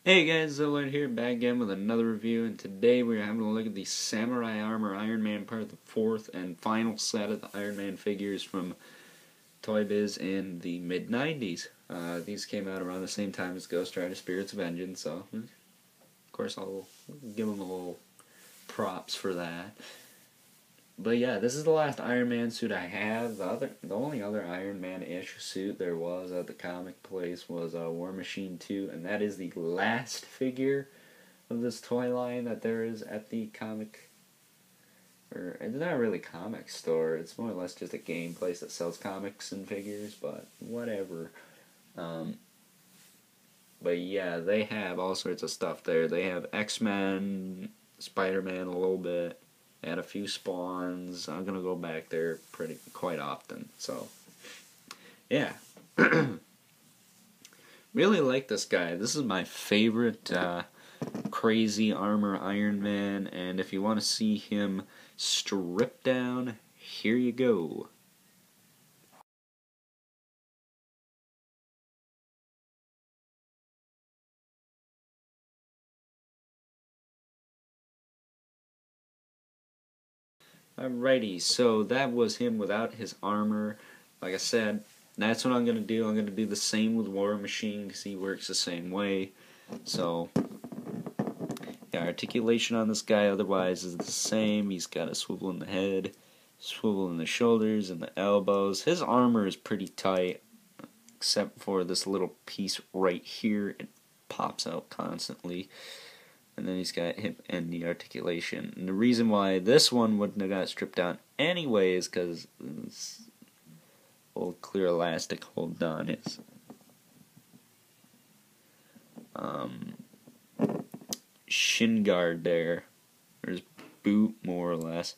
Hey guys, Zillard here, back again with another review, and today we're having a look at the Samurai Armor Iron Man part of the fourth and final set of the Iron Man figures from Toy Biz in the mid-90s. These came out around the same time as Ghost Rider Spirits of Vengeance, so of course I'll give them a little props for that. But yeah, this is the last Iron Man suit I have. The only other Iron Man-ish suit there was at the comic place was War Machine 2, and that is the last figure of this toy line that there is at the comic, or it's not really a comic store, it's more or less just a game place that sells comics and figures, but whatever. But yeah, they have all sorts of stuff there. They have X-Men, Spider-Man a little bit, had a few spawns. I'm gonna go back there quite often. So, yeah, really like this guy. This is my favorite crazy armor Iron Man. And if you want to see him stripped down, here you go. Alrighty, so that was him without his armor. Like I said, that's what I'm going to do. I'm going to do the same with War Machine because he works the same way. So, yeah, articulation on this guy otherwise is the same. He's got a swivel in the head, swivel in the shoulders and the elbows. His armor is pretty tight, except for this little piece right here. It pops out constantly. And then he's got hip and knee articulation. And the reason why this one wouldn't have got stripped down anyway is because this old clear elastic hold on his shin guard there, or his boot more or less.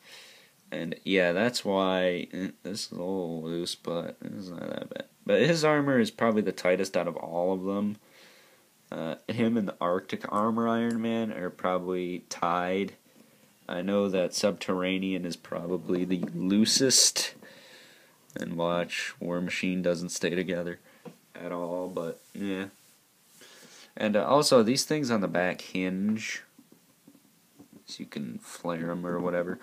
And yeah, that's why this is a little loose, but it's not that bad. But his armor is probably the tightest out of all of them. Him and the Arctic Armor Iron Man are probably tied. I know that Subterranean is probably the loosest. And watch, War Machine doesn't stay together at all, but yeah. And also, these things on the back hinge, so you can flare them or whatever.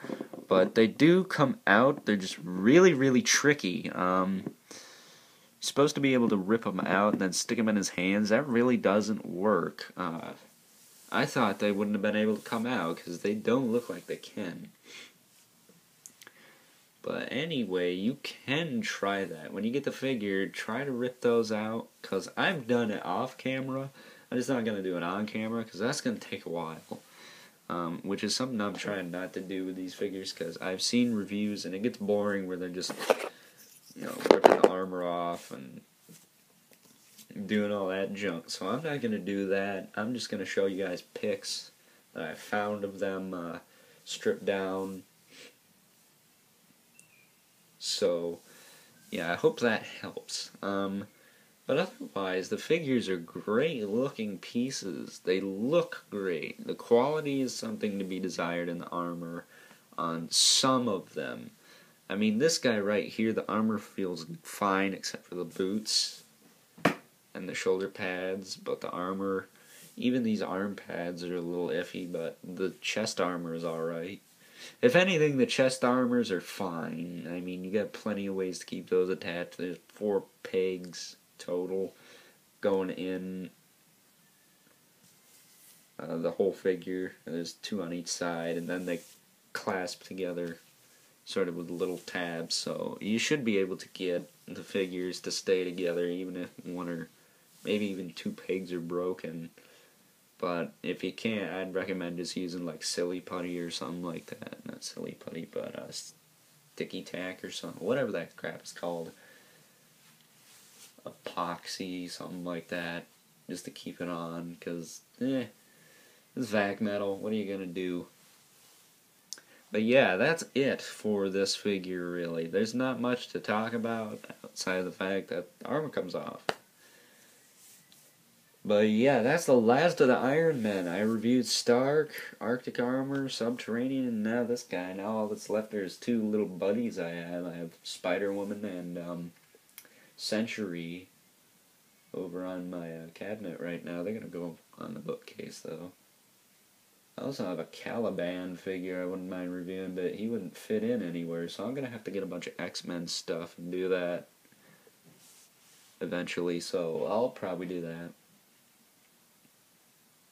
But they do come out. They're just really, really tricky. Supposed to be able to rip them out and then stick them in his hands. That really doesn't work. I thought they wouldn't have been able to come out because they don't look like they can. But anyway, you can try that. When you get the figure, try to rip those out, because I've done it off camera. I'm just not going to do it on camera because that's going to take a while. Which is something I'm trying not to do with these figures, because I've seen reviews and it gets boring where they're just, ripping the armor off and doing all that junk. So I'm not going to do that. I'm just going to show you guys pics that I found of them stripped down. So, yeah, I hope that helps. But otherwise, the figures are great looking pieces. They look great. The quality is something to be desired in the armor on some of them. I mean, this guy right here, the armor feels fine except for the boots and the shoulder pads, but the armor, even these arm pads are a little iffy, but the chest armor is alright. If anything, the chest armors are fine. I mean, you got plenty of ways to keep those attached. There's 4 pegs total going in the whole figure. There's 2 on each side, and then they clasp together sort of with little tabs, so you should be able to get the figures to stay together even if one or maybe even 2 pegs are broken. But if you can't, I'd recommend just using like silly putty or something like that. Not silly putty, but sticky tack or something, whatever that crap is called. Epoxy, something like that, just to keep it on, because, it's vac metal, what are you gonna do? But yeah, that's it for this figure, really. There's not much to talk about outside of the fact that the armor comes off. But yeah, that's the last of the Iron Men. I reviewed Stark, Arctic Armor, Subterranean, and now this guy. Now all that's left there's 2 little buddies I have. I have Spider-Woman and Century over on my cabinet right now. They're gonna go on the bookcase though. I also have a Caliban figure I wouldn't mind reviewing, but he wouldn't fit in anywhere, so I'm gonna have to get a bunch of X-Men stuff and do that eventually, so I'll probably do that.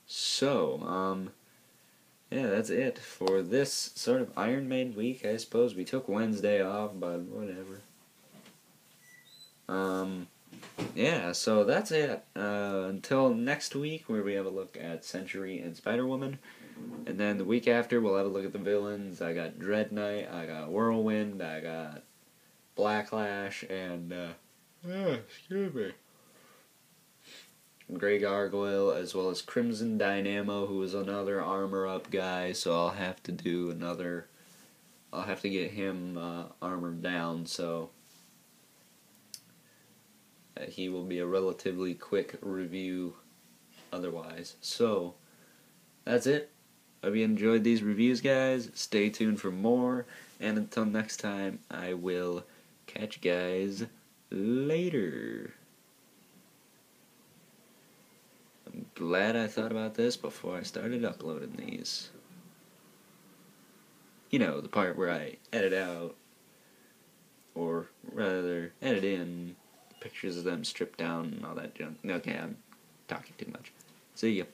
So, yeah, that's it for this sort of Iron Man week, I suppose. We took Wednesday off, but whatever. Yeah, so that's it. Until next week, where we have a look at Century and Spider-Woman. And then the week after, we'll have a look at the villains. I got Dread Knight, I got Whirlwind, I got Blacklash, and, excuse me, Grey Gargoyle, as well as Crimson Dynamo, who is another armor-up guy, so I'll have to do another, I'll have to get him armored down, so he will be a relatively quick review otherwise. So, that's it. Hope you enjoyed these reviews, guys. Stay tuned for more, and until next time, I will catch you guys later. I'm glad I thought about this before I started uploading these. You know, the part where I edit out, or rather, edit in pictures of them stripped down and all that junk. Okay, I'm talking too much. See ya.